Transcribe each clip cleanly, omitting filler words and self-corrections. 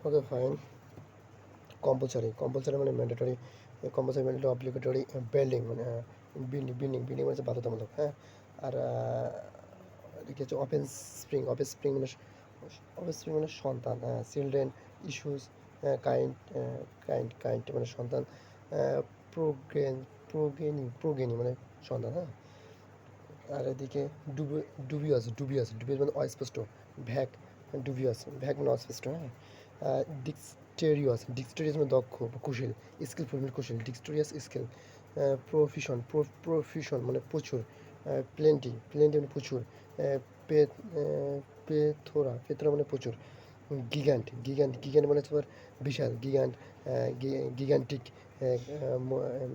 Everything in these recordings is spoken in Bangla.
Okay fine. কম্পালসারি মানে mandatory, compulsory mandatory obligatory, building মানে বিল্ডিং মানে হচ্ছে বাধ্যতামূলক, হ্যাঁ। আর এদিকে হচ্ছে অফেন স্প্রিং মানে সন্তান, চিলড্রেন, ইস্যুস, কাইন্ড কাইন্ড মানে সন্তান, প্রোগ্রেন প্রোগেনি মানে সন্তান, হ্যাঁ। আর এদিকে ডুবিয়াস মানে অস্পষ্ট, ভ্যাগ ভ্যাগ মানে অস্পষ্ট, হ্যাঁ। ডিক্সটেরিয়াস মানে দক্ষ বা কুশল, স্কিলফুল মানে কুশল, ডিক্সটেরিয়াস স্কিল। প্রফিশন মানে প্রচুর, প্লেন্টি মানে প্রচুর, পেথোরা মানে প্রচুর, গিগান্ট মানে তোমার বিশাল, গিগান্টিক,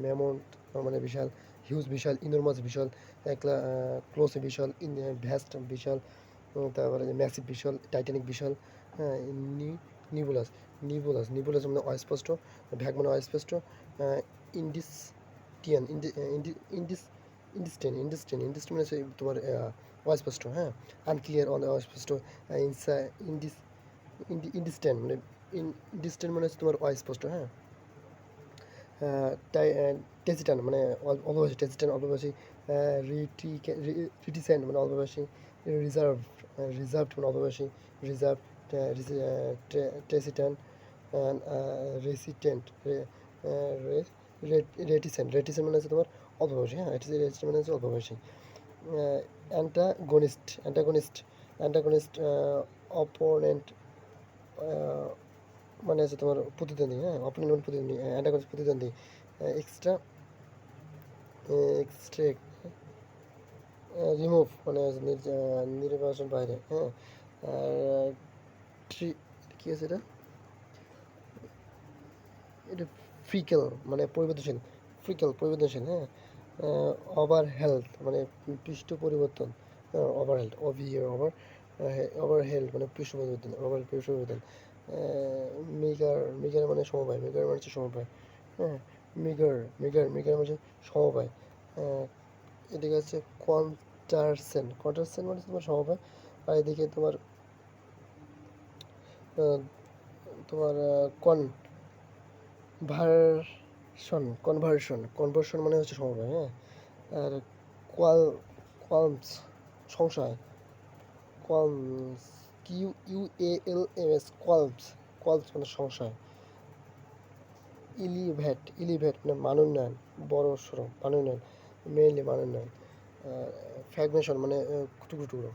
ম্যামন্ট মানে বিশাল, হিউজ বিশাল, ইনরমাস বিশাল, ক্লোজ বিশাল, ভ্যাস্ট বিশাল, তারপরে ম্যাসিভ বিশাল, টাইটানিক বিশাল, হ্যাঁ। নিবুলাস নিবুলাস মানে অস্পষ্ট, ভ্যাগ মানে অস্পষ্ট, ইন্ডিসটিয়ান ইন্ডিস্টেন মানে হচ্ছে তোমার অস্পষ্ট, হ্যাঁ। আনক্লিয়ার অস্পষ্ট, ইনসা ইন্ডিস ইন্ডিস্টেন্ট মানে ইন্ডিস্টেন্ট মানে হচ্ছে তোমার অস্পষ্ট, হ্যাঁ। টেসিটান মানে অল্পভাষী, অল্পভাষী, রিটিসেন্ট মানে অল্পভাষী, রিজার্ভড মানে অল্পভাষী, রিজার্ভ, টেসিটান, রেসিটেন্ট, রেটিসেন্ট মানে হচ্ছে তোমার অল্পভাষী, হ্যাঁ। রেটিসেন্ট মানে হচ্ছে অল্পভাষী। অ্যান্টাগনিস্ট, অপোনেন্ট মানে হচ্ছে তোমার প্রতিদ্বন্দ্বী, হ্যাঁ। অপোনেন্ট মানে প্রতিদ্বন্দ্বী, অ্যান্টাগনিস্ট প্রতিদ্বন্দ্বী। এক্সট্রা এক্সট্রেক্ট, রিমুভ মানে নির্বাচন বাইরে, হ্যাঁ। আর ট্রি কী আছে এটা, এটা ফ্রিকেল মানে পরিবর্তনশীল, হ্যাঁ। ওভার হেলথ মানে পৃষ্ঠ পরিবর্তন, ওভার হেলথ, ওভার হেলথ মানে পৃষ্ঠ পরিবর্তন। মিগার মানে সমবায়, মিগার মানে হচ্ছে সমবায়, হ্যাঁ। মিগার মানে সমবায়। এদিকে হচ্ছে কন্টারসেন মানে তোমার সমবায়। আর এদিকে তোমার আহ, তোমার কনভার্সন মানে হচ্ছে সমবায়, হ্যাঁ। আর কোয়াল কোয়ালমস সংশয়, কোয়ালমস, QUALMS, কোয়ালমস মানে সংশয়। ইলিভেট মানে মানোন্নয়ন, বড় সড়ো মানোন্নয়ন, মেইনলি মানোন্নয়ন। ফ্র্যাগমেশন মানে টুকরো টুকরো।